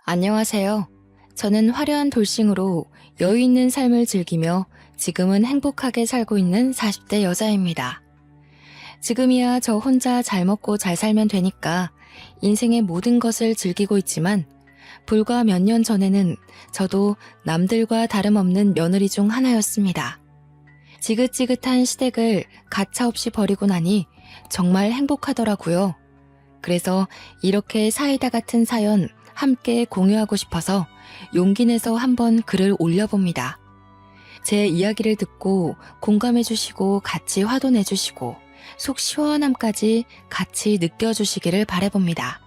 안녕하세요. 저는 화려한 돌싱으로 여유 있는 삶을 즐기며 지금은 행복하게 살고 있는 40대 여자입니다. 지금이야 저 혼자 잘 먹고 잘 살면 되니까 인생의 모든 것을 즐기고 있지만 불과 몇 년 전에는 저도 남들과 다름없는 며느리 중 하나였습니다. 지긋지긋한 시댁을 가차없이 버리고 나니 정말 행복하더라고요. 그래서 이렇게 사이다 같은 사연 함께 공유하고 싶어서 용기 내서 한번 글을 올려봅니다. 제 이야기를 듣고 공감해주시고 같이 화도내주시고 속 시원함까지 같이 느껴주시기를 바라봅니다.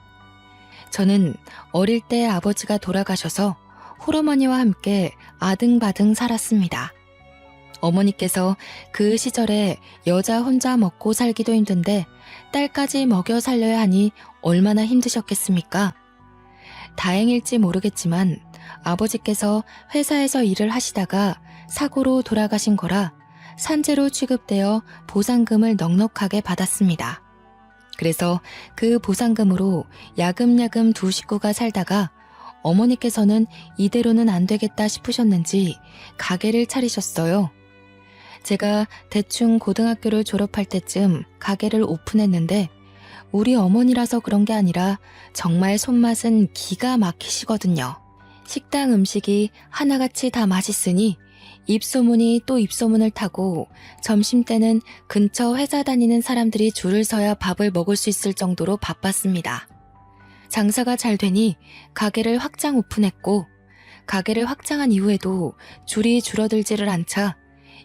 저는 어릴 때 아버지가 돌아가셔서 홀어머니와 함께 아등바등 살았습니다. 어머니께서 그 시절에 여자 혼자 먹고 살기도 힘든데 딸까지 먹여 살려야 하니 얼마나 힘드셨겠습니까? 다행일지 모르겠지만 아버지께서 회사에서 일을 하시다가 사고로 돌아가신 거라 산재로 취급되어 보상금을 넉넉하게 받았습니다. 그래서 그 보상금으로 야금야금 두 식구가 살다가 어머니께서는 이대로는 안 되겠다 싶으셨는지 가게를 차리셨어요. 제가 대충 고등학교를 졸업할 때쯤 가게를 오픈했는데 우리 어머니라서 그런 게 아니라 정말 손맛은 기가 막히시거든요. 식당 음식이 하나같이 다 맛있으니 입소문이 또 입소문을 타고 점심때는 근처 회사 다니는 사람들이 줄을 서야 밥을 먹을 수 있을 정도로 바빴습니다. 장사가 잘 되니 가게를 확장 오픈했고 가게를 확장한 이후에도 줄이 줄어들지를 않자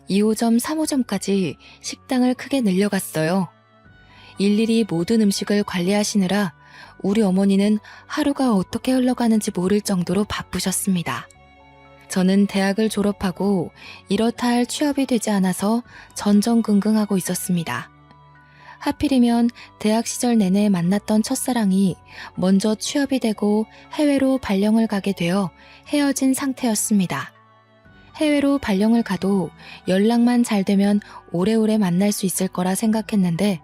2호점, 3호점까지 식당을 크게 늘려갔어요. 일일이 모든 음식을 관리하시느라 우리 어머니는 하루가 어떻게 흘러가는지 모를 정도로 바쁘셨습니다. 저는 대학을 졸업하고 이렇다 할 취업이 되지 않아서 전전긍긍하고 있었습니다. 하필이면 대학 시절 내내 만났던 첫사랑이 먼저 취업이 되고 해외로 발령을 가게 되어 헤어진 상태였습니다. 해외로 발령을 가도 연락만 잘 되면 오래오래 만날 수 있을 거라 생각했는데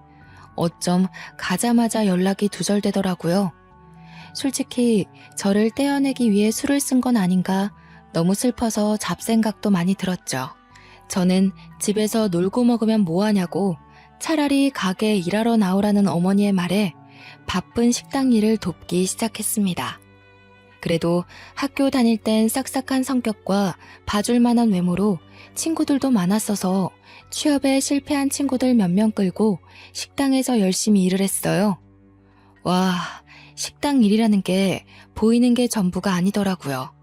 어쩜 가자마자 연락이 두절되더라고요. 솔직히 저를 떼어내기 위해 술을 쓴 건 아닌가 너무 슬퍼서 잡생각도 많이 들었죠. 저는 집에서 놀고 먹으면 뭐하냐고 차라리 가게에 일하러 나오라는 어머니의 말에 바쁜 식당 일을 돕기 시작했습니다. 그래도 학교 다닐 땐 싹싹한 성격과 봐줄 만한 외모로 친구들도 많았어서 취업에 실패한 친구들 몇 명 끌고 식당에서 열심히 일을 했어요. 와, 식당 일이라는 게 보이는 게 전부가 아니더라고요.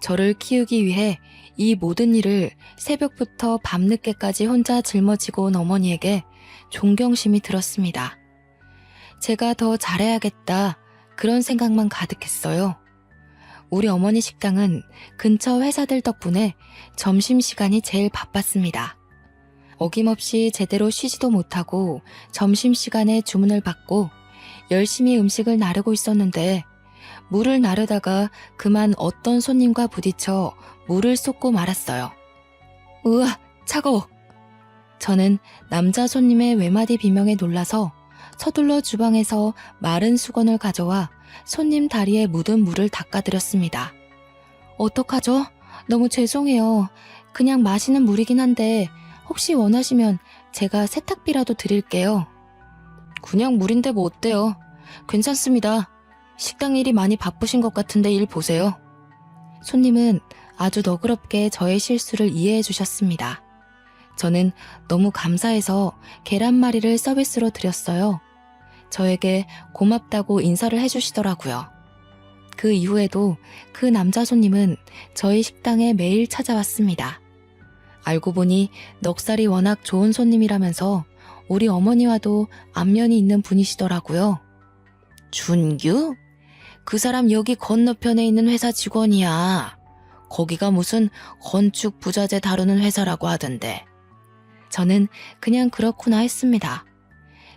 저를 키우기 위해 이 모든 일을 새벽부터 밤늦게까지 혼자 짊어지고 온 어머니에게 존경심이 들었습니다. 제가 더 잘해야겠다 그런 생각만 가득했어요. 우리 어머니 식당은 근처 회사들 덕분에 점심시간이 제일 바빴습니다. 어김없이 제대로 쉬지도 못하고 점심시간에 주문을 받고 열심히 음식을 나르고 있었는데 물을 나르다가 그만 어떤 손님과 부딪혀 물을 쏟고 말았어요. 으아, 차가워. 저는 남자 손님의 외마디 비명에 놀라서 서둘러 주방에서 마른 수건을 가져와 손님 다리에 묻은 물을 닦아드렸습니다. 어떡하죠? 너무 죄송해요. 그냥 마시는 물이긴 한데 혹시 원하시면 제가 세탁비라도 드릴게요. 그냥 물인데 뭐 어때요? 괜찮습니다. 식당 일이 많이 바쁘신 것 같은데 일 보세요. 손님은 아주 너그럽게 저의 실수를 이해해 주셨습니다. 저는 너무 감사해서 계란말이를 서비스로 드렸어요. 저에게 고맙다고 인사를 해주시더라고요. 그 이후에도 그 남자 손님은 저희 식당에 매일 찾아왔습니다. 알고 보니 넉살이 워낙 좋은 손님이라면서 우리 어머니와도 안면이 있는 분이시더라고요. 준규? 그 사람 여기 건너편에 있는 회사 직원이야. 거기가 무슨 건축 부자재 다루는 회사라고 하던데. 저는 그냥 그렇구나 했습니다.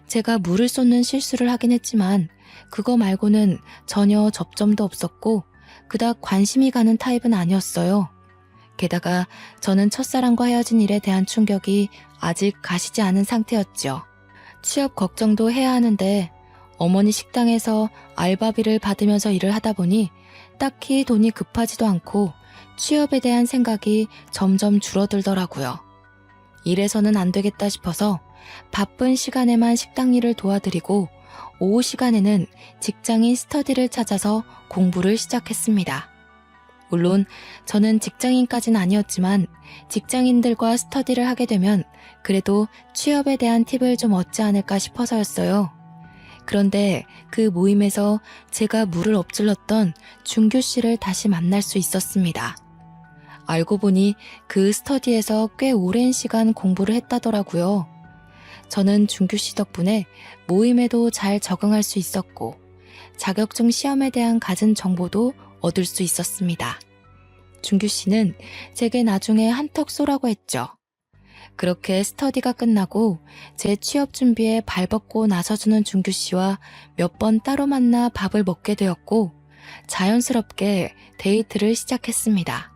제가 물을 쏟는 실수를 하긴 했지만 그거 말고는 전혀 접점도 없었고 그닥 관심이 가는 타입은 아니었어요. 게다가 저는 첫사랑과 헤어진 일에 대한 충격이 아직 가시지 않은 상태였죠. 취업 걱정도 해야 하는데 어머니 식당에서 알바비를 받으면서 일을 하다 보니 딱히 돈이 급하지도 않고 취업에 대한 생각이 점점 줄어들더라고요. 이래서는 안 되겠다 싶어서 바쁜 시간에만 식당 일을 도와드리고 오후 시간에는 직장인 스터디를 찾아서 공부를 시작했습니다. 물론 저는 직장인까지는 아니었지만 직장인들과 스터디를 하게 되면 그래도 취업에 대한 팁을 좀 얻지 않을까 싶어서였어요. 그런데 그 모임에서 제가 물을 엎질렀던 준규 씨를 다시 만날 수 있었습니다. 알고 보니 그 스터디에서 꽤 오랜 시간 공부를 했다더라고요. 저는 준규 씨 덕분에 모임에도 잘 적응할 수 있었고 자격증 시험에 대한 갖은 정보도 얻을 수 있었습니다. 준규 씨는 제게 나중에 한턱 쏘라고 했죠. 그렇게 스터디가 끝나고 제 취업 준비에 발벗고 나서주는 준규 씨와 몇 번 따로 만나 밥을 먹게 되었고 자연스럽게 데이트를 시작했습니다.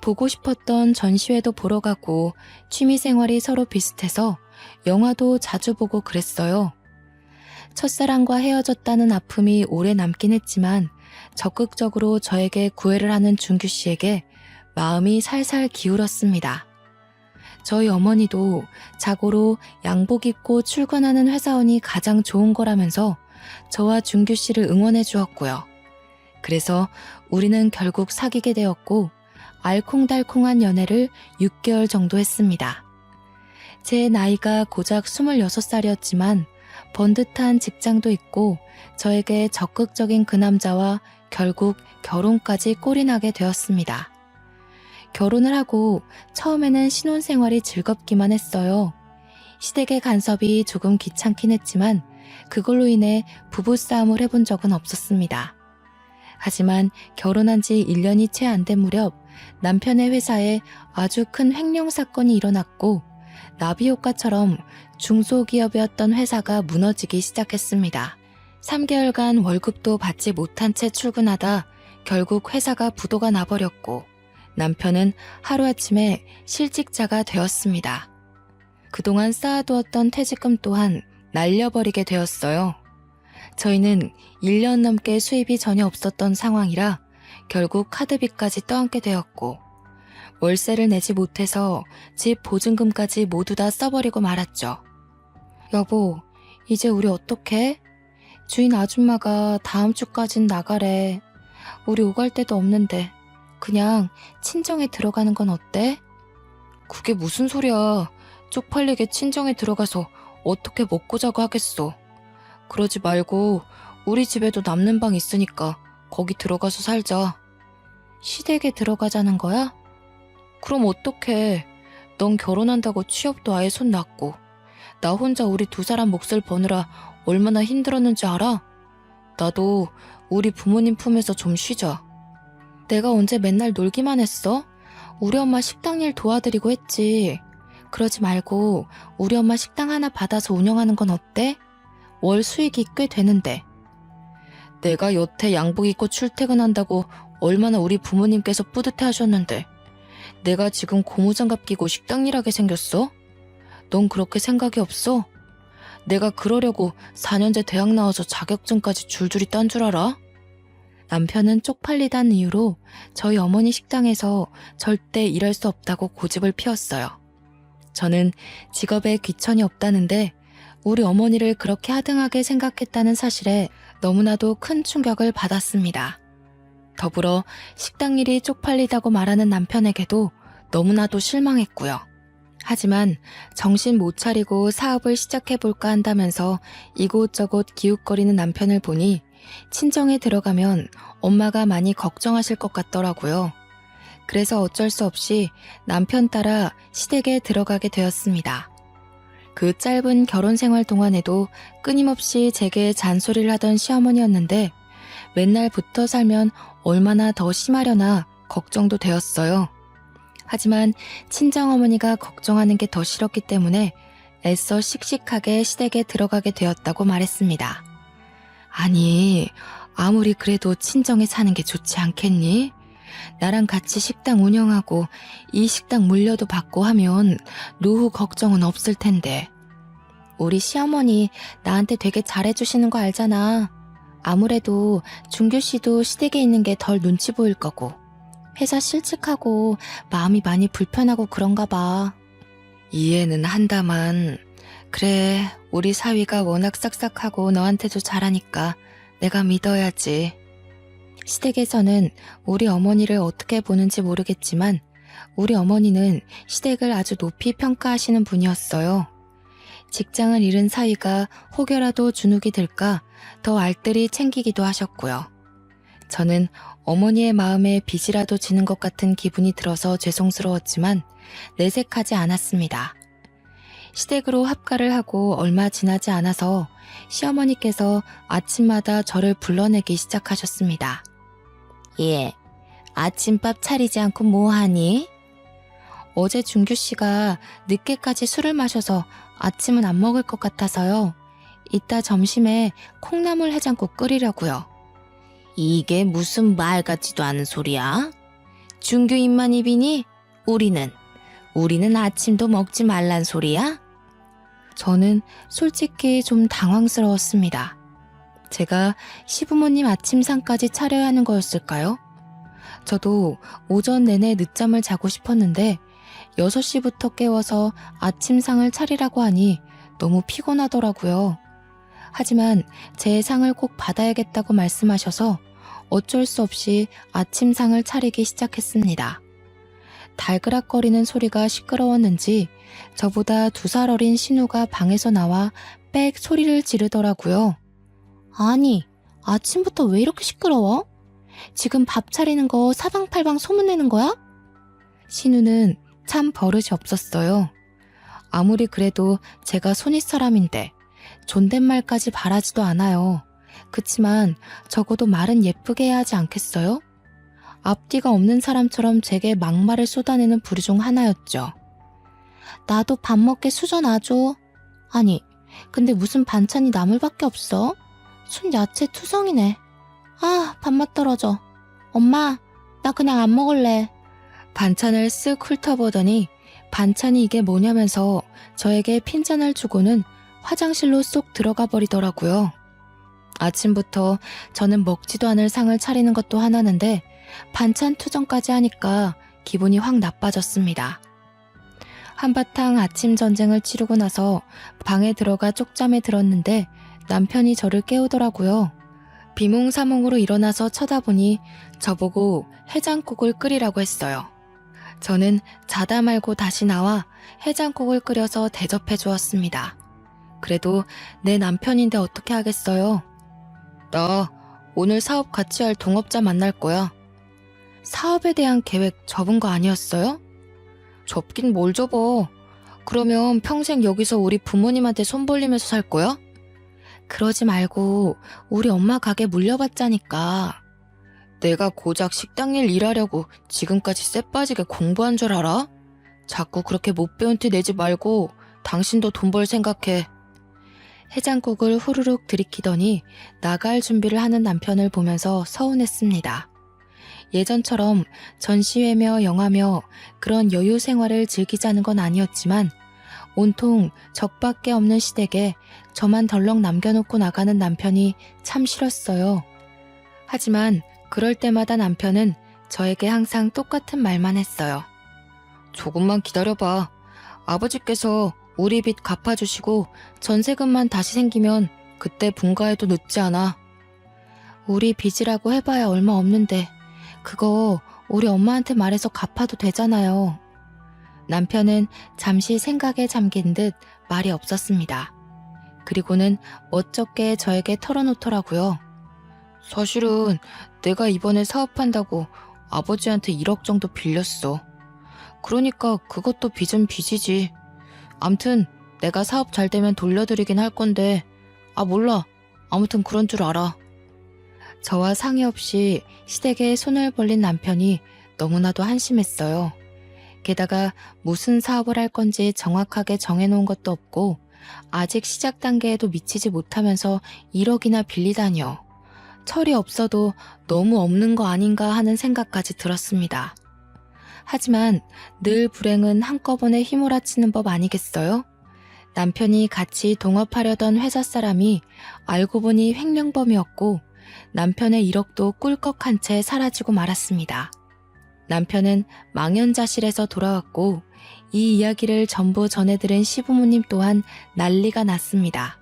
보고 싶었던 전시회도 보러 가고 취미생활이 서로 비슷해서 영화도 자주 보고 그랬어요. 첫사랑과 헤어졌다는 아픔이 오래 남긴 했지만 적극적으로 저에게 구애를 하는 준규 씨에게 마음이 살살 기울었습니다. 저희 어머니도 자고로 양복 입고 출근하는 회사원이 가장 좋은 거라면서 저와 준규 씨를 응원해 주었고요. 그래서 우리는 결국 사귀게 되었고 알콩달콩한 연애를 6개월 정도 했습니다. 제 나이가 고작 26살이었지만 번듯한 직장도 있고 저에게 적극적인 그 남자와 결국 결혼까지 꼴이 나게 되었습니다. 결혼을 하고 처음에는 신혼생활이 즐겁기만 했어요. 시댁의 간섭이 조금 귀찮긴 했지만 그걸로 인해 부부싸움을 해본 적은 없었습니다. 하지만 결혼한 지 1년이 채 안 된 무렵 남편의 회사에 아주 큰 횡령 사건이 일어났고 나비효과처럼 중소기업이었던 회사가 무너지기 시작했습니다. 3개월간 월급도 받지 못한 채 출근하다 결국 회사가 부도가 나버렸고 남편은 하루아침에 실직자가 되었습니다. 그동안 쌓아두었던 퇴직금 또한 날려버리게 되었어요. 저희는 1년 넘게 수입이 전혀 없었던 상황이라 결국 카드비까지 떠안게 되었고 월세를 내지 못해서 집 보증금까지 모두 다 써버리고 말았죠. 여보, 이제 우리 어떡해? 주인 아줌마가 다음 주까진 나가래. 우리 오갈 데도 없는데 그냥 친정에 들어가는 건 어때? 그게 무슨 소리야. 쪽팔리게 친정에 들어가서 어떻게 먹고 자고 하겠어. 그러지 말고 우리 집에도 남는 방 있으니까 거기 들어가서 살자. 시댁에 들어가자는 거야? 그럼 어떡해. 넌 결혼한다고 취업도 아예 손 놨고 나 혼자 우리 두 사람 몫을 버느라 얼마나 힘들었는지 알아? 나도 우리 부모님 품에서 좀 쉬자. 내가 언제 맨날 놀기만 했어? 우리 엄마 식당 일 도와드리고 했지. 그러지 말고 우리 엄마 식당 하나 받아서 운영하는 건 어때? 월 수익이 꽤 되는데. 내가 여태 양복 입고 출퇴근한다고 얼마나 우리 부모님께서 뿌듯해 하셨는데 내가 지금 고무장갑 끼고 식당 일하게 생겼어? 넌 그렇게 생각이 없어? 내가 그러려고 4년제 대학 나와서 자격증까지 줄줄이 딴 줄 알아? 남편은 쪽팔리다는 이유로 저희 어머니 식당에서 절대 일할 수 없다고 고집을 피웠어요. 저는 직업에 귀천이 없다는데 우리 어머니를 그렇게 하등하게 생각했다는 사실에 너무나도 큰 충격을 받았습니다. 더불어 식당 일이 쪽팔리다고 말하는 남편에게도 너무나도 실망했고요. 하지만 정신 못 차리고 사업을 시작해볼까 한다면서 이곳저곳 기웃거리는 남편을 보니 친정에 들어가면 엄마가 많이 걱정하실 것 같더라고요. 그래서 어쩔 수 없이 남편 따라 시댁에 들어가게 되었습니다. 그 짧은 결혼 생활 동안에도 끊임없이 제게 잔소리를 하던 시어머니였는데 맨날 붙어 살면 얼마나 더 심하려나 걱정도 되었어요. 하지만 친정어머니가 걱정하는 게 더 싫었기 때문에 애써 씩씩하게 시댁에 들어가게 되었다고 말했습니다. 아니, 아무리 그래도 친정에 사는 게 좋지 않겠니? 나랑 같이 식당 운영하고 이 식당 물려도 받고 하면 노후 걱정은 없을 텐데. 우리 시어머니 나한테 되게 잘해주시는 거 알잖아. 아무래도 준규 씨도 시댁에 있는 게 덜 눈치 보일 거고. 회사 실직하고 마음이 많이 불편하고 그런가 봐. 이해는 한다만, 그래, 우리 사위가 워낙 싹싹하고 너한테도 잘하니까 내가 믿어야지. 시댁에서는 우리 어머니를 어떻게 보는지 모르겠지만 우리 어머니는 시댁을 아주 높이 평가하시는 분이었어요. 직장을 잃은 사위가 혹여라도 주눅이 들까 더 알뜰히 챙기기도 하셨고요. 저는 어머니의 마음에 빚이라도 지는 것 같은 기분이 들어서 죄송스러웠지만 내색하지 않았습니다. 시댁으로 합가를 하고 얼마 지나지 않아서 시어머니께서 아침마다 저를 불러내기 시작하셨습니다. 예, 아침밥 차리지 않고 뭐하니? 어제 준규 씨가 늦게까지 술을 마셔서 아침은 안 먹을 것 같아서요. 이따 점심에 콩나물 해장국 끓이려고요. 이게 무슨 말 같지도 않은 소리야? 준규 입만 입이니? 우리는 아침도 먹지 말란 소리야? 저는 솔직히 좀 당황스러웠습니다. 제가 시부모님 아침상까지 차려야 하는 거였을까요? 저도 오전 내내 늦잠을 자고 싶었는데 6시부터 깨워서 아침상을 차리라고 하니 너무 피곤하더라고요. 하지만 제 상을 꼭 받아야겠다고 말씀하셔서 어쩔 수 없이 아침상을 차리기 시작했습니다. 달그락거리는 소리가 시끄러웠는지 저보다 2살 어린 신우가 방에서 나와 빽 소리를 지르더라고요. 아니, 아침부터 왜 이렇게 시끄러워? 지금 밥 차리는 거 사방팔방 소문내는 거야? 신우는 참 버릇이 없었어요. 아무리 그래도 제가 손윗 사람인데 존댓말까지 바라지도 않아요. 그치만 적어도 말은 예쁘게 해야 하지 않겠어요? 앞뒤가 없는 사람처럼 제게 막말을 쏟아내는 부류 중 하나였죠. 나도 밥 먹게 수저 놔줘. 아니, 근데 무슨 반찬이 나물밖에 없어? 순 야채 투성이네. 아, 밥맛 떨어져. 엄마, 나 그냥 안 먹을래. 반찬을 쓱 훑어보더니 반찬이 이게 뭐냐면서 저에게 핀잔을 주고는 화장실로 쏙 들어가 버리더라고요. 아침부터 저는 먹지도 않을 상을 차리는 것도 하나는데 반찬 투정까지 하니까 기분이 확 나빠졌습니다. 한바탕 아침 전쟁을 치르고 나서 방에 들어가 쪽잠에 들었는데 남편이 저를 깨우더라고요. 비몽사몽으로 일어나서 쳐다보니 저보고 해장국을 끓이라고 했어요. 저는 자다 말고 다시 나와 해장국을 끓여서 대접해 주었습니다. 그래도 내 남편인데 어떻게 하겠어요? 나 오늘 사업 같이 할 동업자 만날 거야. 사업에 대한 계획 접은 거 아니었어요? 접긴 뭘 접어. 그러면 평생 여기서 우리 부모님한테 손 벌리면서 살 거야? 그러지 말고 우리 엄마 가게 물려받자니까. 내가 고작 식당 일 일하려고 지금까지 쎄빠지게 공부한 줄 알아? 자꾸 그렇게 못 배운 티 내지 말고 당신도 돈 벌 생각해. 해장국을 후루룩 들이키더니 나갈 준비를 하는 남편을 보면서 서운했습니다. 예전처럼 전시회며 영화며 그런 여유 생활을 즐기자는 건 아니었지만 온통 적밖에 없는 시댁에 저만 덜렁 남겨놓고 나가는 남편이 참 싫었어요. 하지만 그럴 때마다 남편은 저에게 항상 똑같은 말만 했어요. 조금만 기다려봐. 아버지께서 우리 빚 갚아주시고 전세금만 다시 생기면 그때 분가해도 늦지 않아. 우리 빚이라고 해봐야 얼마 없는데 그거 우리 엄마한테 말해서 갚아도 되잖아요. 남편은 잠시 생각에 잠긴 듯 말이 없었습니다. 그리고는 멋쩍게 저에게 털어놓더라고요. 사실은 내가 이번에 사업한다고 아버지한테 1억 정도 빌렸어. 그러니까 그것도 빚은 빚이지. 암튼 내가 사업 잘 되면 돌려드리긴 할 건데 몰라. 아무튼 그런 줄 알아. 저와 상의 없이 시댁에 손을 벌린 남편이 너무나도 한심했어요. 게다가 무슨 사업을 할 건지 정확하게 정해놓은 것도 없고 아직 시작 단계에도 미치지 못하면서 1억이나 빌리다니요. 철이 없어도 너무 없는 거 아닌가 하는 생각까지 들었습니다. 하지만 늘 불행은 한꺼번에 휘몰아치는 법 아니겠어요? 남편이 같이 동업하려던 회사 사람이 알고 보니 횡령범이었고 남편의 1억도 꿀꺽한 채 사라지고 말았습니다. 남편은 망연자실해서 돌아왔고 이 이야기를 전부 전해들은 시부모님 또한 난리가 났습니다.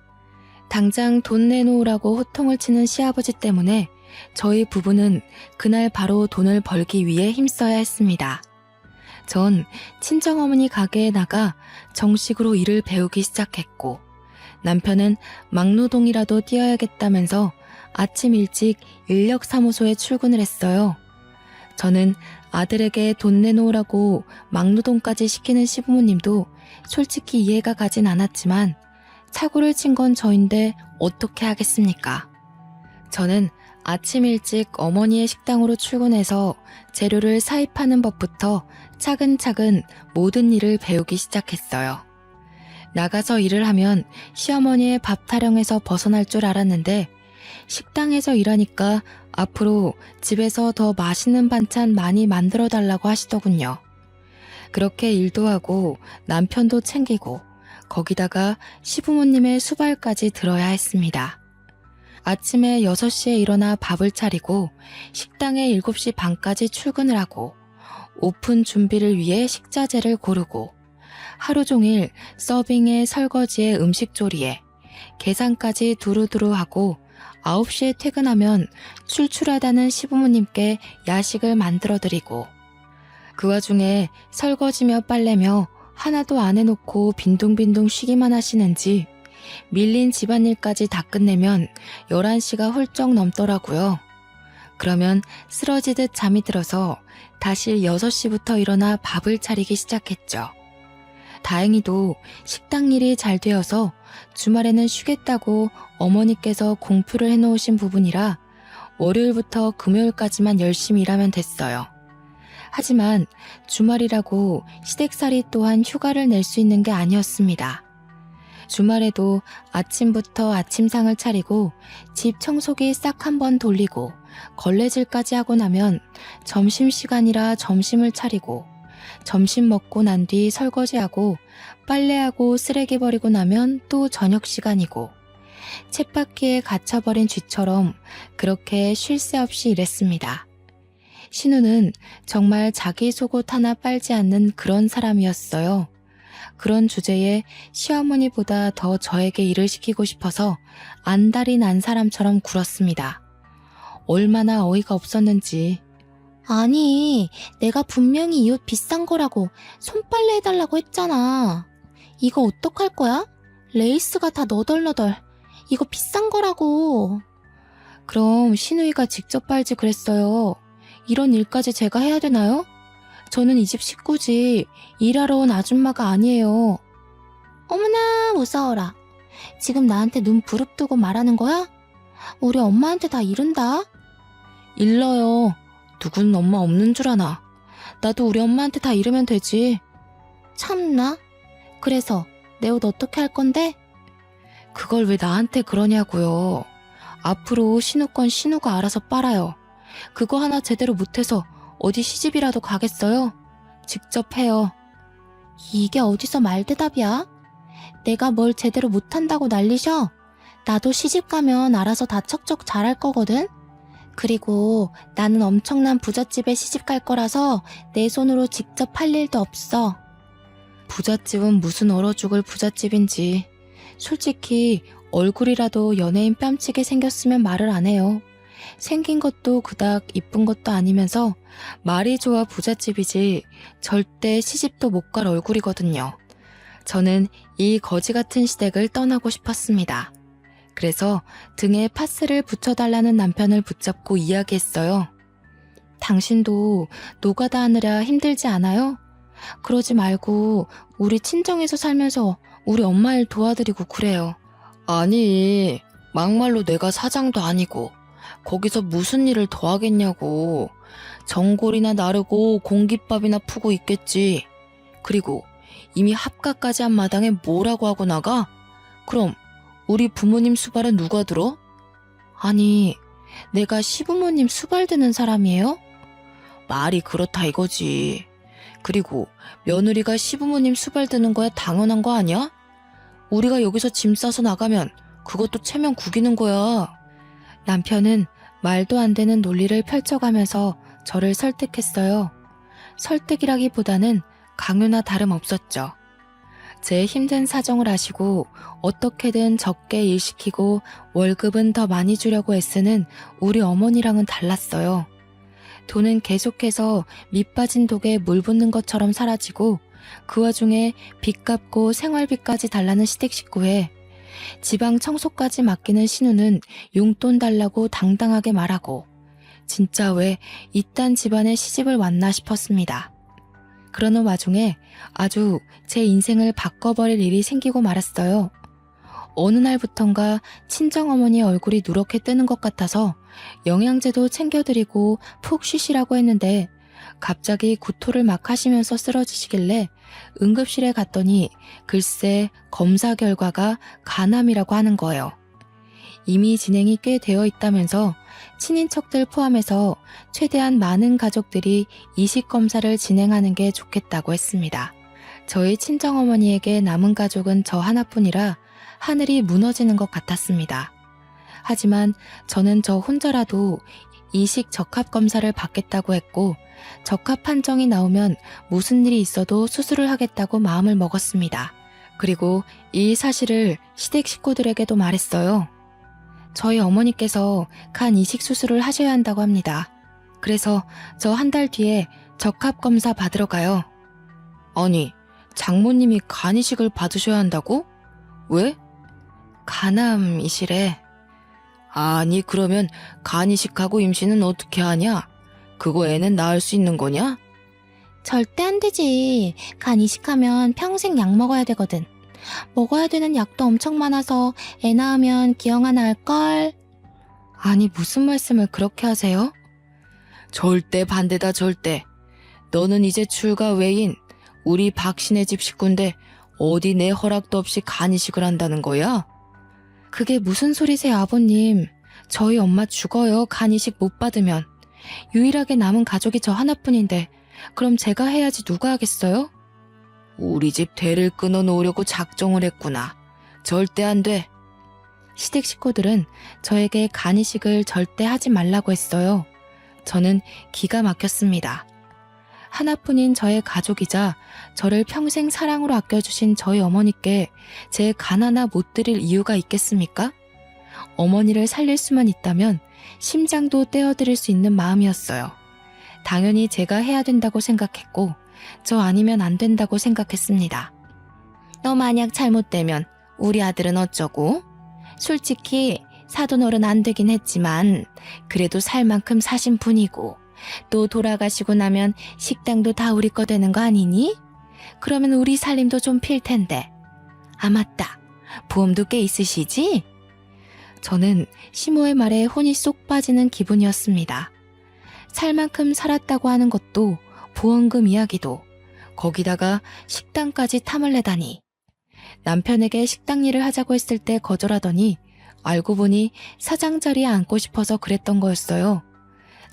당장 돈 내놓으라고 호통을 치는 시아버지 때문에 저희 부부는 그날 바로 돈을 벌기 위해 힘써야 했습니다. 전 친정어머니 가게에 나가 정식으로 일을 배우기 시작했고 남편은 막노동이라도 뛰어야겠다면서 아침 일찍 인력사무소에 출근을 했어요. 저는 아들에게 돈 내놓으라고 막노동까지 시키는 시부모님도 솔직히 이해가 가진 않았지만 사고를 친 건 저인데 어떻게 하겠습니까? 저는 아침 일찍 어머니의 식당으로 출근해서 재료를 사입하는 법부터 차근차근 모든 일을 배우기 시작했어요. 나가서 일을 하면 시어머니의 밥 타령에서 벗어날 줄 알았는데 식당에서 일하니까 앞으로 집에서 더 맛있는 반찬 많이 만들어 달라고 하시더군요. 그렇게 일도 하고 남편도 챙기고 거기다가 시부모님의 수발까지 들어야 했습니다. 아침에 6시에 일어나 밥을 차리고 식당에 7시 반까지 출근을 하고 오픈 준비를 위해 식자재를 고르고 하루 종일 서빙에 설거지에 음식 조리에 계산까지 두루두루 하고 9시에 퇴근하면 출출하다는 시부모님께 야식을 만들어드리고 그 와중에 설거지며 빨래며 하나도 안 해놓고 빈둥빈둥 쉬기만 하시는지 밀린 집안일까지 다 끝내면 11시가 훌쩍 넘더라고요. 그러면 쓰러지듯 잠이 들어서 다시 6시부터 일어나 밥을 차리기 시작했죠. 다행히도 식당 일이 잘 되어서 주말에는 쉬겠다고 어머니께서 공표를 해놓으신 부분이라 월요일부터 금요일까지만 열심히 일하면 됐어요. 하지만 주말이라고 시댁살이 또한 휴가를 낼 수 있는 게 아니었습니다. 주말에도 아침부터 아침상을 차리고 집 청소기 싹 한번 돌리고 걸레질까지 하고 나면 점심시간이라 점심을 차리고 점심 먹고 난 뒤 설거지하고 빨래하고 쓰레기 버리고 나면 또 저녁 시간이고 쳇바퀴에 갇혀버린 쥐처럼 그렇게 쉴 새 없이 일했습니다. 신우는 정말 자기 속옷 하나 빨지 않는 그런 사람이었어요. 그런 주제에 시어머니보다 더 저에게 일을 시키고 싶어서 안달이 난 사람처럼 굴었습니다. 얼마나 어이가 없었는지. 아니, 내가 분명히 이 옷 비싼 거라고 손빨래 해달라고 했잖아. 이거 어떡할 거야? 레이스가 다 너덜너덜. 이거 비싼 거라고. 그럼 신우이가 직접 빨지 그랬어요. 이런 일까지 제가 해야 되나요? 저는 이 집 식구지 일하러 온 아줌마가 아니에요. 어머나 무서워라. 지금 나한테 눈 부릅뜨고 말하는 거야? 우리 엄마한테 다 이른다. 일러요. 누군 엄마 없는 줄 아나. 나도 우리 엄마한테 다 이르면 되지. 참나? 그래서 내 옷 어떻게 할 건데? 그걸 왜 나한테 그러냐고요. 앞으로 신우 건 신우가 알아서 빨아요. 그거 하나 제대로 못해서 어디 시집이라도 가겠어요? 직접 해요. 이게 어디서 말대답이야? 내가 뭘 제대로 못한다고 난리셔? 나도 시집 가면 알아서 다 척척 잘할 거거든? 그리고 나는 엄청난 부잣집에 시집 갈 거라서 내 손으로 직접 할 일도 없어. 부잣집은 무슨 얼어 죽을 부잣집인지. 솔직히 얼굴이라도 연예인 뺨치게 생겼으면 말을 안 해요. 생긴 것도 그닥 이쁜 것도 아니면서 말이 좋아 부잣집이지 절대 시집도 못 갈 얼굴이거든요. 저는 이 거지 같은 시댁을 떠나고 싶었습니다. 그래서 등에 파스를 붙여달라는 남편을 붙잡고 이야기했어요. 당신도 노가다 하느라 힘들지 않아요? 그러지 말고 우리 친정에서 살면서 우리 엄마 일 도와드리고 그래요. 아니, 막말로 내가 사장도 아니고 거기서 무슨 일을 더 하겠냐고. 전골이나 나르고 공깃밥이나 푸고 있겠지. 그리고 이미 합가까지 한 마당에 뭐라고 하고 나가? 그럼 우리 부모님 수발은 누가 들어? 아니, 내가 시부모님 수발 드는 사람이에요? 말이 그렇다 이거지. 그리고 며느리가 시부모님 수발 드는 거야 당연한 거 아니야? 우리가 여기서 짐 싸서 나가면 그것도 체면 구기는 거야. 남편은 말도 안 되는 논리를 펼쳐가면서 저를 설득했어요. 설득이라기보다는 강요나 다름없었죠. 제 힘든 사정을 아시고 어떻게든 적게 일시키고 월급은 더 많이 주려고 애쓰는 우리 어머니랑은 달랐어요. 돈은 계속해서 밑빠진 독에 물 붓는 것처럼 사라지고 그 와중에 빚 갚고 생활비까지 달라는 시댁 식구에 지방 청소까지 맡기는 신우는 용돈 달라고 당당하게 말하고 진짜 왜 이딴 집안에 시집을 왔나 싶었습니다. 그러는 와중에 아주 제 인생을 바꿔버릴 일이 생기고 말았어요. 어느 날부턴가 친정어머니 얼굴이 누렇게 뜨는 것 같아서 영양제도 챙겨드리고 푹 쉬시라고 했는데 갑자기 구토를 막 하시면서 쓰러지시길래 응급실에 갔더니 글쎄 검사 결과가 간암이라고 하는 거예요. 이미 진행이 꽤 되어 있다면서 친인척들 포함해서 최대한 많은 가족들이 이식검사를 진행하는 게 좋겠다고 했습니다. 저희 친정어머니에게 남은 가족은 저 하나뿐이라 하늘이 무너지는 것 같았습니다. 하지만 저는 저 혼자라도 이식 적합검사를 받겠다고 했고 적합 판정이 나오면 무슨 일이 있어도 수술을 하겠다고 마음을 먹었습니다. 그리고 이 사실을 시댁 식구들에게도 말했어요. 저희 어머니께서 간 이식 수술을 하셔야 한다고 합니다. 그래서 저 한 달 뒤에 적합검사 받으러 가요. 아니, 장모님이 간 이식을 받으셔야 한다고? 왜? 간암이시래. 아니, 그러면 간 이식하고 임신은 어떻게 하냐? 그거 애는 낳을 수 있는 거냐? 절대 안 되지. 간 이식하면 평생 약 먹어야 되거든. 먹어야 되는 약도 엄청 많아서 애 낳으면 기형 하나 할걸. 아니, 무슨 말씀을 그렇게 하세요? 절대 반대다, 절대. 너는 이제 출가 외인, 우리 박신의 집 식구인데 어디 내 허락도 없이 간 이식을 한다는 거야? 그게 무슨 소리세요, 아버님. 저희 엄마 죽어요, 간 이식 못 받으면. 유일하게 남은 가족이 저 하나뿐인데 그럼 제가 해야지 누가 하겠어요? 우리 집 대를 끊어놓으려고 작정을 했구나. 절대 안 돼. 시댁 식구들은 저에게 간 이식을 절대 하지 말라고 했어요. 저는 기가 막혔습니다. 하나뿐인 저의 가족이자 저를 평생 사랑으로 아껴주신 저희 어머니께 제 간 하나 못 드릴 이유가 있겠습니까? 어머니를 살릴 수만 있다면 심장도 떼어드릴 수 있는 마음이었어요. 당연히 제가 해야 된다고 생각했고 저 아니면 안 된다고 생각했습니다. 너 만약 잘못되면 우리 아들은 어쩌고? 솔직히 사돈어른 안 되긴 했지만 그래도 살 만큼 사신 분이고 또 돌아가시고 나면 식당도 다 우리 거 되는 거 아니니? 그러면 우리 살림도 좀 필 텐데. 아 맞다. 보험도 꽤 있으시지? 저는 시모의 말에 혼이 쏙 빠지는 기분이었습니다. 살 만큼 살았다고 하는 것도 보험금 이야기도 거기다가 식당까지 탐을 내다니. 남편에게 식당 일을 하자고 했을 때 거절하더니 알고 보니 사장 자리에 앉고 싶어서 그랬던 거였어요.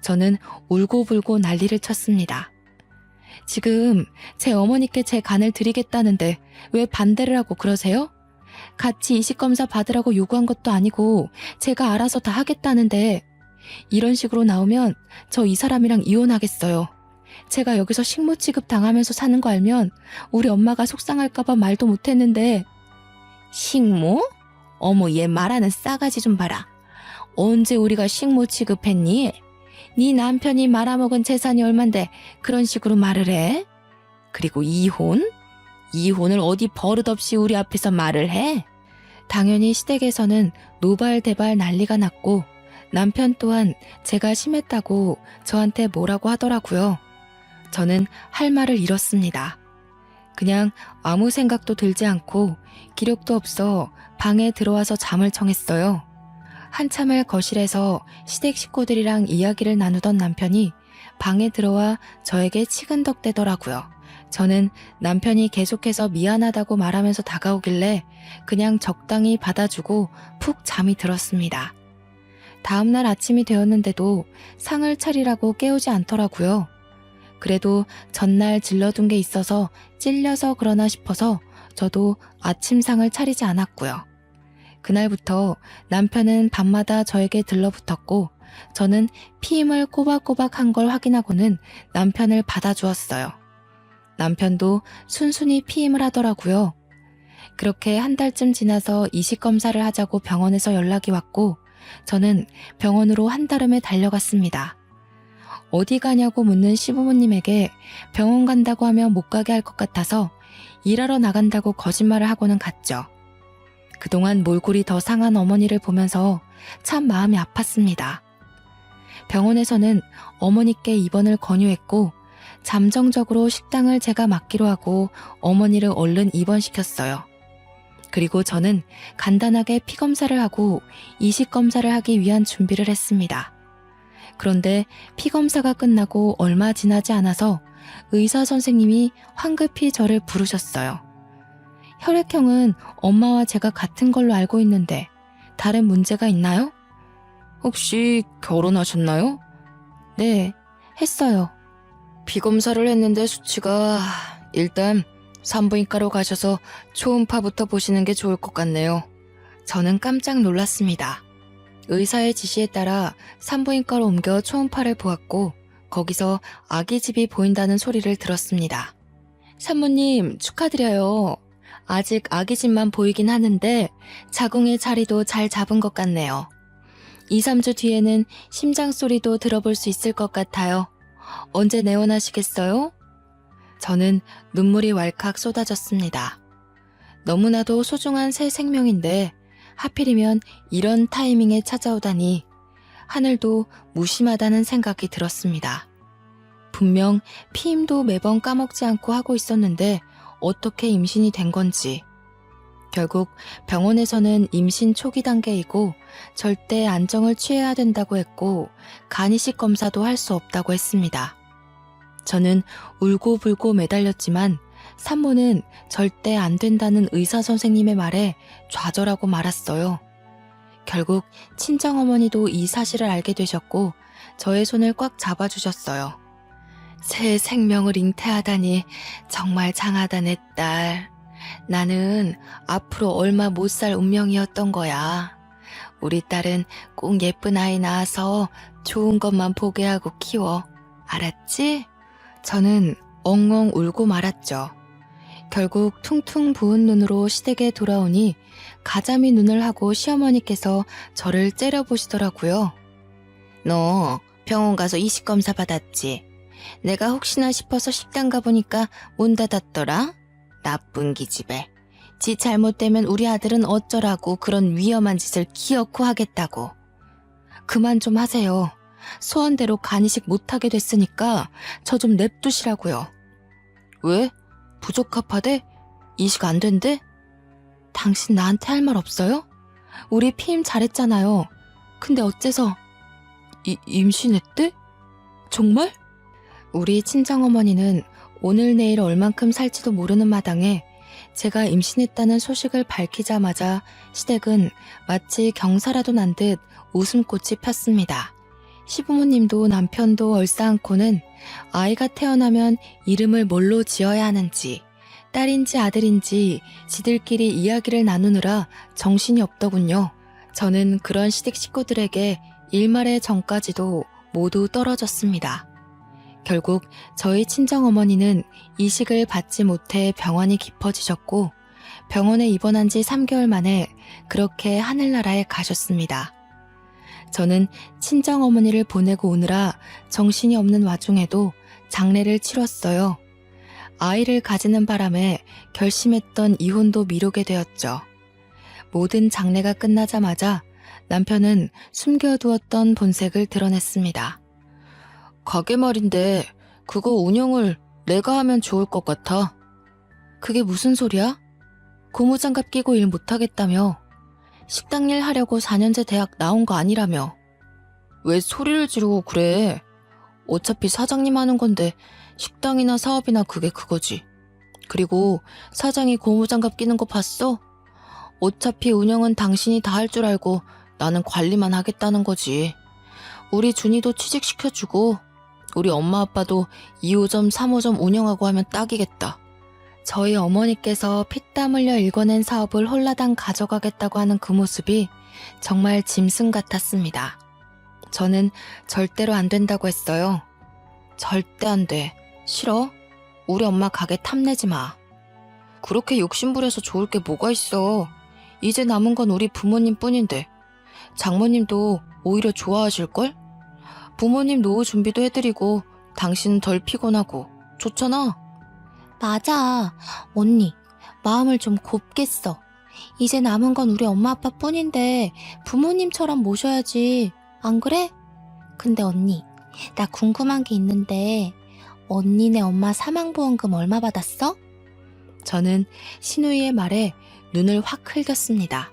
저는 울고불고 난리를 쳤습니다. 지금 제 어머니께 제 간을 드리겠다는데 왜 반대를 하고 그러세요? 같이 이식검사 받으라고 요구한 것도 아니고 제가 알아서 다 하겠다는데 이런 식으로 나오면 저 이 사람이랑 이혼하겠어요. 제가 여기서 식모 취급 당하면서 사는 거 알면 우리 엄마가 속상할까봐 말도 못했는데. 식모? 어머, 얘 말하는 싸가지 좀 봐라. 언제 우리가 식모 취급했니? 네 남편이 말아먹은 재산이 얼만데 그런 식으로 말을 해? 그리고 이혼? 이혼을 어디 버릇없이 우리 앞에서 말을 해? 당연히 시댁에서는 노발대발 난리가 났고 남편 또한 제가 심했다고 저한테 뭐라고 하더라고요. 저는 할 말을 잃었습니다. 그냥 아무 생각도 들지 않고 기력도 없어 방에 들어와서 잠을 청했어요. 한참을 거실에서 시댁 식구들이랑 이야기를 나누던 남편이 방에 들어와 저에게 치근덕대더라고요. 저는 남편이 계속해서 미안하다고 말하면서 다가오길래 그냥 적당히 받아주고 푹 잠이 들었습니다. 다음날 아침이 되었는데도 상을 차리라고 깨우지 않더라고요. 그래도 전날 질러둔 게 있어서 찔려서 그러나 싶어서 저도 아침상을 차리지 않았고요. 그날부터 남편은 밤마다 저에게 들러붙었고 저는 피임을 꼬박꼬박 한 걸 확인하고는 남편을 받아주었어요. 남편도 순순히 피임을 하더라고요. 그렇게 한 달쯤 지나서 이식검사를 하자고 병원에서 연락이 왔고 저는 병원으로 한달음에 달려갔습니다. 어디 가냐고 묻는 시부모님에게 병원 간다고 하면 못 가게 할 것 같아서 일하러 나간다고 거짓말을 하고는 갔죠. 그동안 몰골이 더 상한 어머니를 보면서 참 마음이 아팠습니다. 병원에서는 어머니께 입원을 권유했고 잠정적으로 식당을 제가 맡기로 하고 어머니를 얼른 입원시켰어요. 그리고 저는 간단하게 피검사를 하고 이식검사를 하기 위한 준비를 했습니다. 그런데 피검사가 끝나고 얼마 지나지 않아서 의사 선생님이 황급히 저를 부르셨어요. 혈액형은 엄마와 제가 같은 걸로 알고 있는데 다른 문제가 있나요? 혹시 결혼하셨나요? 네, 했어요. 피검사를 했는데 수치가 일단 산부인과로 가셔서 초음파부터 보시는 게 좋을 것 같네요. 저는 깜짝 놀랐습니다. 의사의 지시에 따라 산부인과로 옮겨 초음파를 보았고 거기서 아기집이 보인다는 소리를 들었습니다. 산모님 축하드려요. 아직 아기집만 보이긴 하는데 자궁의 자리도 잘 잡은 것 같네요. 2, 3주 뒤에는 심장 소리도 들어볼 수 있을 것 같아요. 언제 내원하시겠어요? 저는 눈물이 왈칵 쏟아졌습니다. 너무나도 소중한 새 생명인데 하필이면 이런 타이밍에 찾아오다니 하늘도 무심하다는 생각이 들었습니다. 분명 피임도 매번 까먹지 않고 하고 있었는데 어떻게 임신이 된 건지. 결국 병원에서는 임신 초기 단계이고 절대 안정을 취해야 된다고 했고 간이식 검사도 할 수 없다고 했습니다. 저는 울고불고 매달렸지만 산모는 절대 안 된다는 의사 선생님의 말에 좌절하고 말았어요. 결국 친정어머니도 이 사실을 알게 되셨고 저의 손을 꽉 잡아주셨어요. 새 생명을 잉태하다니 정말 장하다 내 딸. 나는 앞으로 얼마 못 살 운명이었던 거야. 우리 딸은 꼭 예쁜 아이 낳아서 좋은 것만 보게 하고 키워. 알았지? 저는 엉엉 울고 말았죠. 결국 퉁퉁 부은 눈으로 시댁에 돌아오니 가자미 눈을 하고 시어머니께서 저를 째려보시더라고요. 너 병원 가서 이식검사 받았지? 내가 혹시나 싶어서 식당 가보니까 문 닫았더라? 나쁜 기집애. 지 잘못되면 우리 아들은 어쩌라고 그런 위험한 짓을 기어코 하겠다고. 그만 좀 하세요. 소원대로 간이식 못하게 됐으니까 저 좀 냅두시라고요. 왜? 부적합하대? 이식 안 된대? 당신 나한테 할 말 없어요? 우리 피임 잘했잖아요. 근데 어째서 임신했대? 정말? 우리 친정어머니는 오늘 내일 얼만큼 살지도 모르는 마당에 제가 임신했다는 소식을 밝히자마자 시댁은 마치 경사라도 난 듯 웃음꽃이 폈습니다. 시부모님도 남편도 얼싸안고는 아이가 태어나면 이름을 뭘로 지어야 하는지, 딸인지 아들인지 지들끼리 이야기를 나누느라 정신이 없더군요. 저는 그런 시댁 식구들에게 일말의 정까지도 모두 떨어졌습니다. 결국 저희 친정어머니는 이식을 받지 못해 병원이 깊어지셨고 병원에 입원한 지 3개월 만에 그렇게 하늘나라에 가셨습니다. 저는 친정어머니를 보내고 오느라 정신이 없는 와중에도 장례를 치렀어요. 아이를 가지는 바람에 결심했던 이혼도 미루게 되었죠. 모든 장례가 끝나자마자 남편은 숨겨두었던 본색을 드러냈습니다. 가게 말인데 그거 운영을 내가 하면 좋을 것 같아. 그게 무슨 소리야? 고무장갑 끼고 일 못하겠다며. 식당 일 하려고 4년제 대학 나온 거 아니라며. 왜 소리를 지르고 그래? 어차피 사장님 하는 건데 식당이나 사업이나 그게 그거지. 그리고 사장이 고무장갑 끼는 거 봤어? 어차피 운영은 당신이 다 할 줄 알고 나는 관리만 하겠다는 거지. 우리 준이도 취직시켜주고 우리 엄마 아빠도 2호점 3호점 운영하고 하면 딱이겠다. 저희 어머니께서 피땀 흘려 일궈낸 사업을 홀라당 가져가겠다고 하는 그 모습이 정말 짐승 같았습니다. 저는 절대로 안 된다고 했어요. 절대 안 돼. 싫어? 우리 엄마 가게 탐내지 마. 그렇게 욕심부려서 좋을 게 뭐가 있어. 이제 남은 건 우리 부모님 뿐인데. 장모님도 오히려 좋아하실걸? 부모님 노후 준비도 해드리고 당신은 덜 피곤하고 좋잖아. 맞아. 언니, 마음을 좀 곱게 써. 이제 남은 건 우리 엄마 아빠 뿐인데 부모님처럼 모셔야지. 안 그래? 근데 언니, 나 궁금한 게 있는데 언니네 엄마 사망보험금 얼마 받았어? 저는 신우이의 말에 눈을 확 흘겼습니다.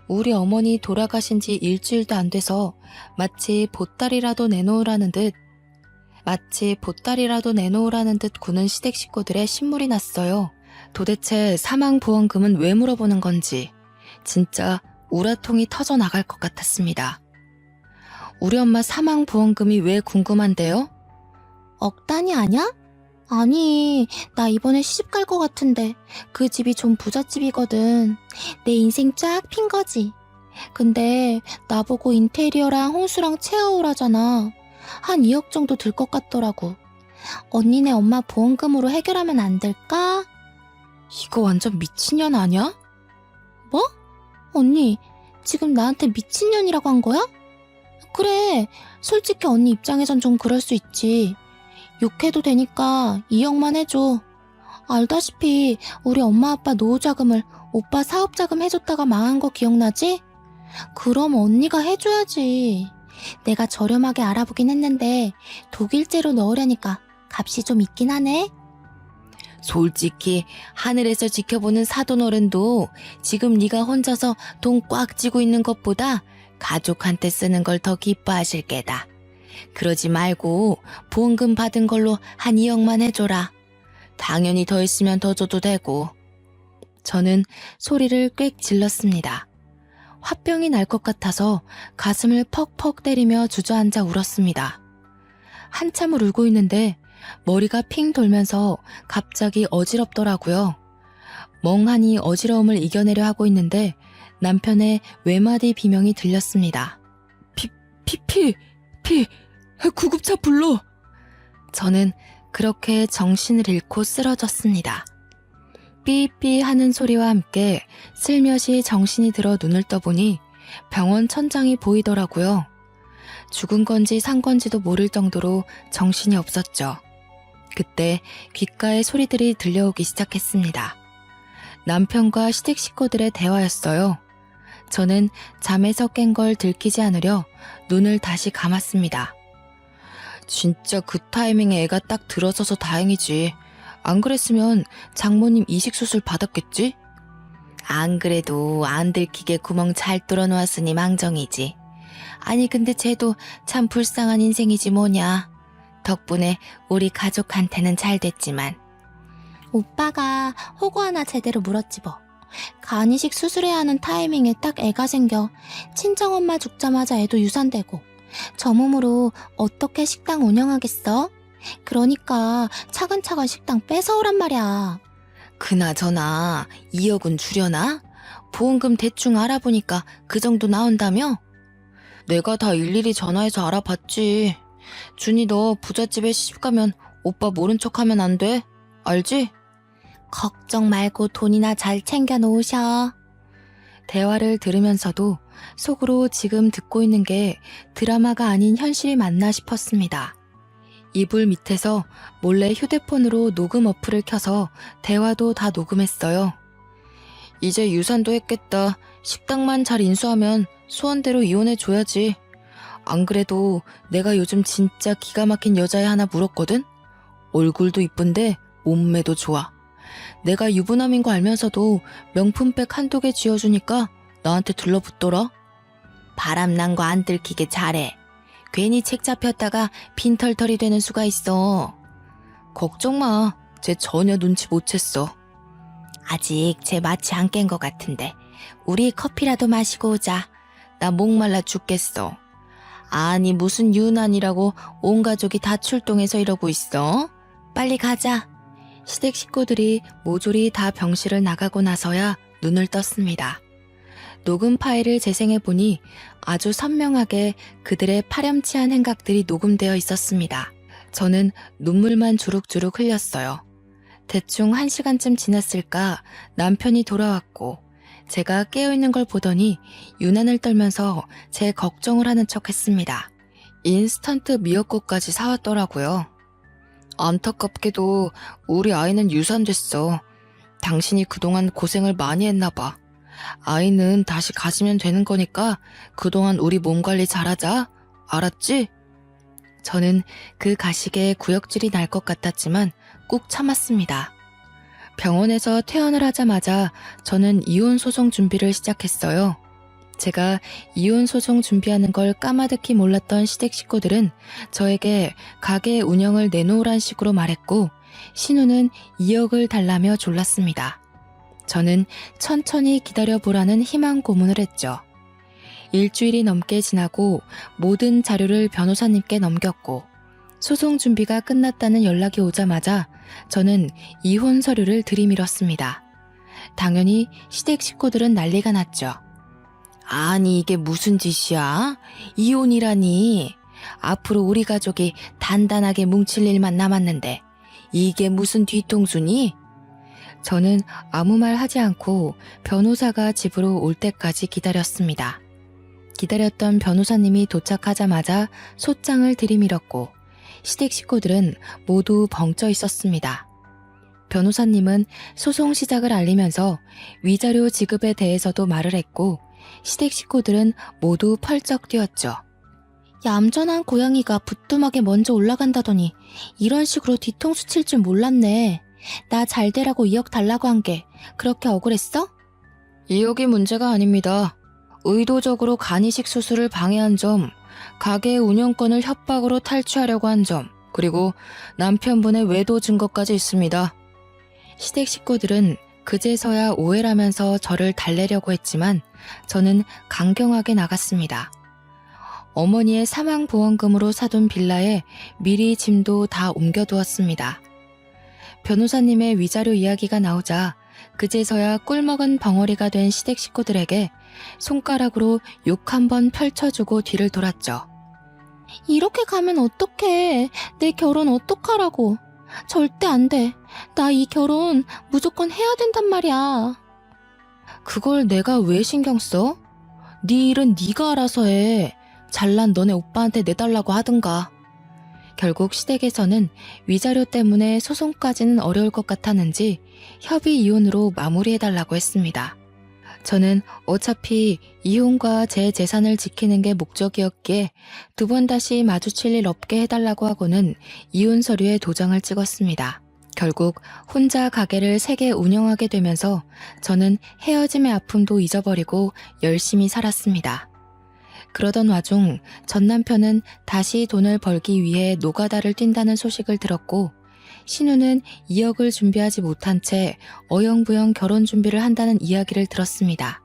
우리 어머니 돌아가신 지 일주일도 안 돼서 마치 보따리라도 내놓으라는 듯 구는 시댁 식구들의 신물이 났어요. 도대체 사망보험금은 왜 물어보는 건지 진짜 우라통이 터져 나갈 것 같았습니다. 우리 엄마 사망보험금이 왜 궁금한데요? 억 단위 아냐? 아니, 나 이번에 시집 갈 것 같은데 그 집이 좀 부잣집이거든. 내 인생 쫙 핀 거지. 근데 나보고 인테리어랑 홍수랑 체어오라잖아. 한 2억 정도 들 것 같더라고. 언니네 엄마 보험금으로 해결하면 안 될까? 이거 완전 미친년 아냐? 뭐? 언니, 지금 나한테 미친년이라고 한 거야? 그래, 솔직히 언니 입장에선 좀 그럴 수 있지. 욕해도 되니까 2억만 해줘. 알다시피 우리 엄마 아빠 노후자금을 오빠 사업자금 해줬다가 망한 거 기억나지? 그럼 언니가 해줘야지. 내가 저렴하게 알아보긴 했는데 독일제로 넣으려니까 값이 좀 있긴 하네. 솔직히 하늘에서 지켜보는 사돈어른도 지금 네가 혼자서 돈 꽉 쥐고 있는 것보다 가족한테 쓰는 걸 더 기뻐하실 게다. 그러지 말고 보험금 받은 걸로 한 2억만 해줘라. 당연히 더 있으면 더 줘도 되고. 저는 소리를 꽥 질렀습니다. 화병이 날 것 같아서 가슴을 퍽퍽 때리며 주저앉아 울었습니다. 한참을 울고 있는데 머리가 핑 돌면서 갑자기 어지럽더라고요. 멍하니 어지러움을 이겨내려 하고 있는데 남편의 외마디 비명이 들렸습니다. 구급차 불러! 저는 그렇게 정신을 잃고 쓰러졌습니다. 삐삐 하는 소리와 함께 슬며시 정신이 들어 눈을 떠보니 병원 천장이 보이더라고요. 죽은 건지 산 건지도 모를 정도로 정신이 없었죠. 그때 귓가에 소리들이 들려오기 시작했습니다. 남편과 시댁 식구들의 대화였어요. 저는 잠에서 깬 걸 들키지 않으려 눈을 다시 감았습니다. 진짜 그 타이밍에 애가 딱 들어서서 다행이지. 안 그랬으면 장모님 이식수술 받았겠지? 안 그래도 안 들키게 구멍 잘 뚫어놓았으니 망정이지. 아니 근데 쟤도 참 불쌍한 인생이지 뭐냐. 덕분에 우리 가족한테는 잘 됐지만. 오빠가 호구 하나 제대로 물었지 뭐. 간이식 수술해야 하는 타이밍에 딱 애가 생겨. 친정엄마 죽자마자 애도 유산되고. 저 몸으로 어떻게 식당 운영하겠어? 그러니까 차근차근 식당 뺏어오란 말이야. 그나저나 2억은 주려나? 보험금 대충 알아보니까 그 정도 나온다며? 내가 다 일일이 전화해서 알아봤지. 준이 너 부잣집에 시집가면 오빠 모른 척하면 안 돼. 알지? 걱정 말고 돈이나 잘 챙겨 놓으셔. 대화를 들으면서도 속으로 지금 듣고 있는 게 드라마가 아닌 현실이 맞나 싶었습니다. 이불 밑에서 몰래 휴대폰으로 녹음 어플을 켜서 대화도 다 녹음했어요. 이제 유산도 했겠다. 식당만 잘 인수하면 소원대로 이혼해줘야지. 안 그래도 내가 요즘 진짜 기가 막힌 여자애 하나 물었거든? 얼굴도 이쁜데 몸매도 좋아. 내가 유부남인 거 알면서도 명품백 한두 개 쥐어주니까 나한테 들러붙더라. 바람난 거 안 들키게 잘해. 괜히 책 잡혔다가 빈털털이 되는 수가 있어. 걱정 마. 쟤 전혀 눈치 못 챘어. 아직 쟤 마치 안 깬 것 같은데 우리 커피라도 마시고 오자. 나 목말라 죽겠어. 아니 무슨 유난이라고 온 가족이 다 출동해서 이러고 있어. 빨리 가자. 시댁 식구들이 모조리 다 병실을 나가고 나서야 눈을 떴습니다. 녹음 파일을 재생해보니 아주 선명하게 그들의 파렴치한 행각들이 녹음되어 있었습니다. 저는 눈물만 주룩주룩 흘렸어요. 대충 1시간쯤 지났을까 남편이 돌아왔고 제가 깨어있는 걸 보더니 유난을 떨면서 제 걱정을 하는 척 했습니다. 인스턴트 미역국까지 사왔더라고요. 안타깝게도 우리 아이는 유산됐어. 당신이 그동안 고생을 많이 했나 봐. 아이는 다시 가지면 되는 거니까 그동안 우리 몸 관리 잘하자. 알았지? 저는 그 가식에 구역질이 날 것 같았지만 꾹 참았습니다. 병원에서 퇴원을 하자마자 저는 이혼 소송 준비를 시작했어요. 제가 이혼 소송 준비하는 걸 까마득히 몰랐던 시댁 식구들은 저에게 가게 운영을 내놓으란 식으로 말했고 신우는 2억을 달라며 졸랐습니다. 저는 천천히 기다려보라는 희망 고문을 했죠. 일주일이 넘게 지나고 모든 자료를 변호사님께 넘겼고 소송 준비가 끝났다는 연락이 오자마자 저는 이혼 서류를 들이밀었습니다. 당연히 시댁 식구들은 난리가 났죠. 아니 이게 무슨 짓이야? 이혼이라니. 앞으로 우리 가족이 단단하게 뭉칠 일만 남았는데 이게 무슨 뒤통수니? 저는 아무 말 하지 않고 변호사가 집으로 올 때까지 기다렸습니다. 기다렸던 변호사님이 도착하자마자 소장을 들이밀었고 시댁 식구들은 모두 벙쪄 있었습니다. 변호사님은 소송 시작을 알리면서 위자료 지급에 대해서도 말을 했고 시댁 식구들은 모두 펄쩍 뛰었죠. 얌전한 고양이가 부뚜막에 먼저 올라간다더니 이런 식으로 뒤통수 칠 줄 몰랐네. 나 잘 되라고 2억 달라고 한 게 그렇게 억울했어? 2억이 문제가 아닙니다. 의도적으로 간이식 수술을 방해한 점, 가게 운영권을 협박으로 탈취하려고 한 점, 그리고 남편분의 외도 증거까지 있습니다. 시댁 식구들은 그제서야 오해라면서 저를 달래려고 했지만 저는 강경하게 나갔습니다. 어머니의 사망보험금으로 사둔 빌라에 미리 짐도 다 옮겨두었습니다. 변호사님의 위자료 이야기가 나오자 그제서야 꿀먹은 벙어리가 된 시댁 식구들에게 손가락으로 욕 한번 펼쳐주고 뒤를 돌았죠. 이렇게 가면 어떡해. 내 결혼 어떡하라고. 절대 안 돼. 나 이 결혼 무조건 해야 된단 말이야. 그걸 내가 왜 신경 써? 네 일은 네가 알아서 해. 잘난 너네 오빠한테 내달라고 하든가. 결국 시댁에서는 위자료 때문에 소송까지는 어려울 것 같았는지 협의 이혼으로 마무리해달라고 했습니다. 저는 어차피 이혼과 제 재산을 지키는 게 목적이었기에 두 번 다시 마주칠 일 없게 해달라고 하고는 이혼 서류에 도장을 찍었습니다. 결국 혼자 가게를 3개 운영하게 되면서 저는 헤어짐의 아픔도 잊어버리고 열심히 살았습니다. 그러던 와중 전 남편은 다시 돈을 벌기 위해 노가다를 뛴다는 소식을 들었고 신우는 2억을 준비하지 못한 채 어영부영 결혼 준비를 한다는 이야기를 들었습니다.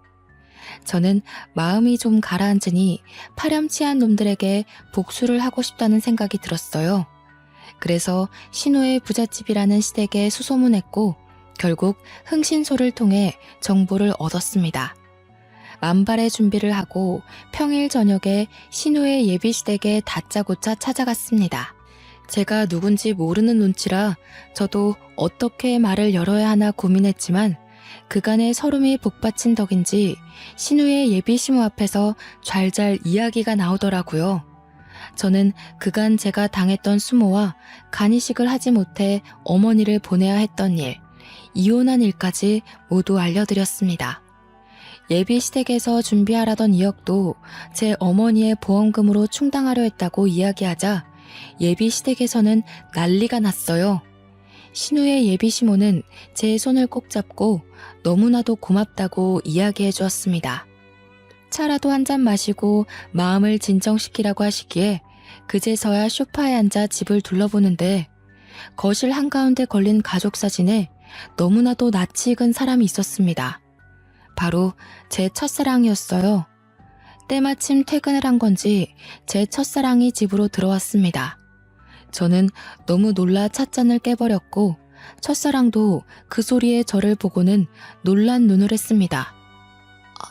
저는 마음이 좀 가라앉으니 파렴치한 놈들에게 복수를 하고 싶다는 생각이 들었어요. 그래서 신우의 부잣집이라는 시댁에 수소문했고 결국 흥신소를 통해 정보를 얻었습니다. 만발의 준비를 하고 평일 저녁에 신우의 예비시댁에 다짜고짜 찾아갔습니다. 제가 누군지 모르는 눈치라 저도 어떻게 말을 열어야 하나 고민했지만 그간의 서름이 복받친 덕인지 신우의 예비시모 앞에서 잘잘 이야기가 나오더라고요. 저는 그간 제가 당했던 수모와 간이식을 하지 못해 어머니를 보내야 했던 일, 이혼한 일까지 모두 알려드렸습니다. 예비시댁에서 준비하라던 2억도 제 어머니의 보험금으로 충당하려 했다고 이야기하자 예비시댁에서는 난리가 났어요. 신우의 예비시모는 제 손을 꼭 잡고 너무나도 고맙다고 이야기해 주었습니다. 차라도 한 잔 마시고 마음을 진정시키라고 하시기에 그제서야 소파에 앉아 집을 둘러보는데 거실 한가운데 걸린 가족 사진에 너무나도 낯이 익은 사람이 있었습니다. 바로 제 첫사랑이었어요. 때마침 퇴근을 한 건지 제 첫사랑이 집으로 들어왔습니다. 저는 너무 놀라 찻잔을 깨버렸고 첫사랑도 그 소리에 저를 보고는 놀란 눈을 했습니다.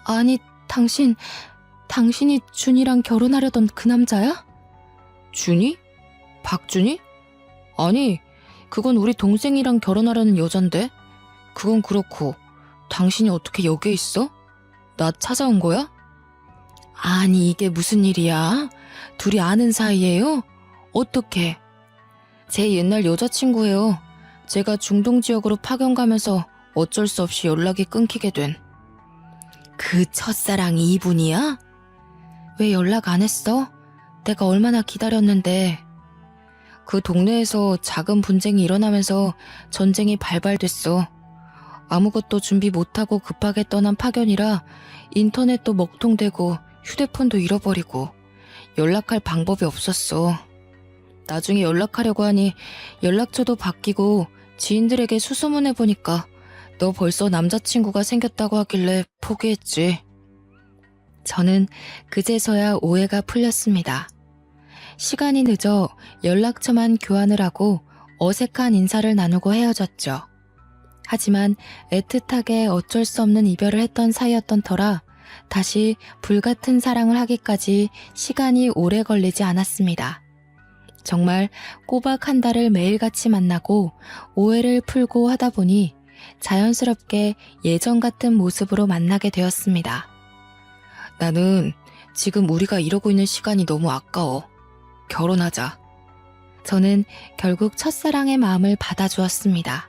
아니, 당신이 준이랑 결혼하려던 그 남자야? 준이? 박준이? 아니, 그건 우리 동생이랑 결혼하려는 여잔데? 그건 그렇고, 당신이 어떻게 여기에 있어? 나 찾아온 거야? 아니, 이게 무슨 일이야? 둘이 아는 사이예요? 어떻게? 제 옛날 여자친구예요. 제가 중동 지역으로 파견 가면서 어쩔 수 없이 연락이 끊기게 된. 그 첫사랑이 이분이야? 왜 연락 안 했어? 내가 얼마나 기다렸는데. 그 동네에서 작은 분쟁이 일어나면서 전쟁이 발발됐어. 아무것도 준비 못하고 급하게 떠난 파견이라 인터넷도 먹통되고 휴대폰도 잃어버리고 연락할 방법이 없었어. 나중에 연락하려고 하니 연락처도 바뀌고 지인들에게 수소문해보니까 너 벌써 남자친구가 생겼다고 하길래 포기했지. 저는 그제서야 오해가 풀렸습니다. 시간이 늦어 연락처만 교환을 하고 어색한 인사를 나누고 헤어졌죠. 하지만 애틋하게 어쩔 수 없는 이별을 했던 사이였던 터라 다시 불같은 사랑을 하기까지 시간이 오래 걸리지 않았습니다. 정말 꼬박 한 달을 매일같이 만나고 오해를 풀고 하다 보니 자연스럽게 예전 같은 모습으로 만나게 되었습니다. 나는 지금 우리가 이러고 있는 시간이 너무 아까워. 결혼하자. 저는 결국 첫사랑의 마음을 받아주었습니다.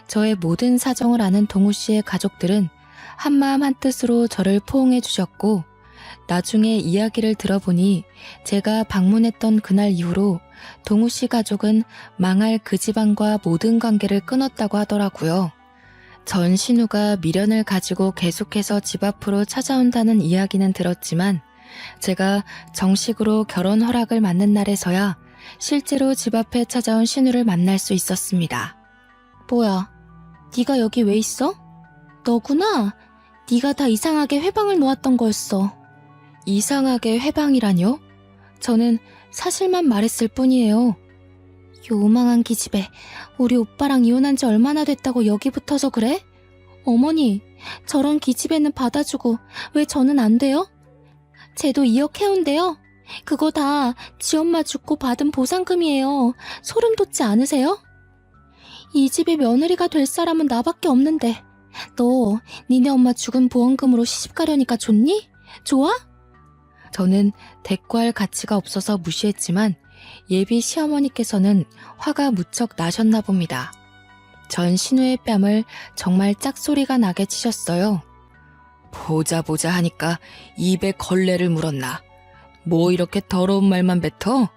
저의 모든 사정을 아는 동우 씨의 가족들은 한마음 한뜻으로 저를 포옹해 주셨고 나중에 이야기를 들어보니 제가 방문했던 그날 이후로 동우 씨 가족은 망할 그 집안과 모든 관계를 끊었다고 하더라고요. 전 신우가 미련을 가지고 계속해서 집 앞으로 찾아온다는 이야기는 들었지만 제가 정식으로 결혼 허락을 받는 날에서야 실제로 집 앞에 찾아온 신우를 만날 수 있었습니다. 뭐야, 네가 여기 왜 있어? 너구나? 네가 다 이상하게 회방을 놓았던 거였어. 이상하게 회방이라뇨? 저는 사실만 말했을 뿐이에요. 요망한 기집애, 우리 오빠랑 이혼한 지 얼마나 됐다고 여기 붙어서 그래? 어머니, 저런 기집애는 받아주고 왜 저는 안 돼요? 쟤도 2억 해운대요. 그거 다 지 엄마 죽고 받은 보상금이에요. 소름 돋지 않으세요? 이 집의 며느리가 될 사람은 나밖에 없는데 너 니네 엄마 죽은 보험금으로 시집가려니까 좋니? 좋아? 저는 대꾸할 가치가 없어서 무시했지만 예비 시어머니께서는 화가 무척 나셨나 봅니다. 전 신우의 뺨을 정말 짝소리가 나게 치셨어요. 보자 하니까 입에 걸레를 물었나. 뭐 이렇게 더러운 말만 뱉어?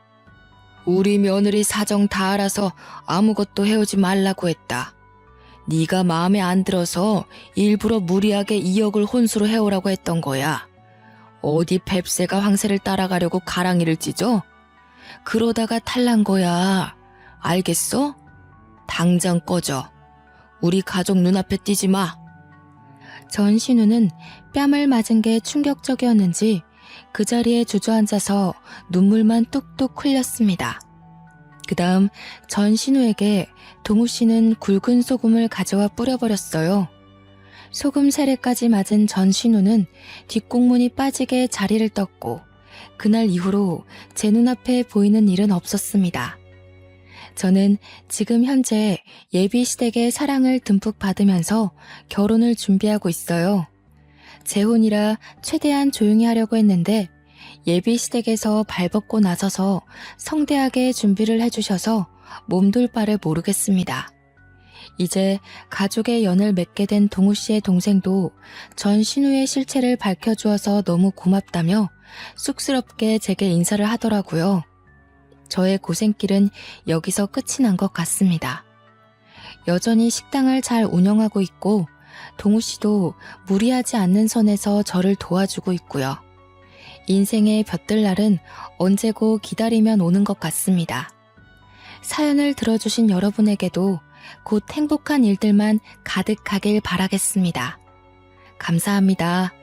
우리 며느리 사정 다 알아서 아무것도 해오지 말라고 했다. 네가 마음에 안 들어서 일부러 무리하게 2억을 혼수로 해오라고 했던 거야. 어디 뱁새가 황새를 따라가려고 가랑이를 찢어? 그러다가 탈난 거야. 알겠어? 당장 꺼져. 우리 가족 눈앞에 띄지 마. 전 신우는 뺨을 맞은 게 충격적이었는지 그 자리에 주저앉아서 눈물만 뚝뚝 흘렸습니다. 그 다음 전 신우에게 동우 씨는 굵은 소금을 가져와 뿌려버렸어요. 소금 세례까지 맞은 전 신우는 뒷공문이 빠지게 자리를 떴고 그날 이후로 제 눈앞에 보이는 일은 없었습니다. 저는 지금 현재 예비 시댁의 사랑을 듬뿍 받으면서 결혼을 준비하고 있어요. 재혼이라 최대한 조용히 하려고 했는데 예비 시댁에서 발벗고 나서서 성대하게 준비를 해주셔서 몸둘 바를 모르겠습니다. 이제 가족의 연을 맺게 된 동우 씨의 동생도 전 신우의 실체를 밝혀주어서 너무 고맙다며 쑥스럽게 제게 인사를 하더라고요. 저의 고생길은 여기서 끝이 난 것 같습니다. 여전히 식당을 잘 운영하고 있고 동우 씨도 무리하지 않는 선에서 저를 도와주고 있고요. 인생의 볕들날은 언제고 기다리면 오는 것 같습니다. 사연을 들어주신 여러분에게도 곧 행복한 일들만 가득하길 바라겠습니다. 감사합니다.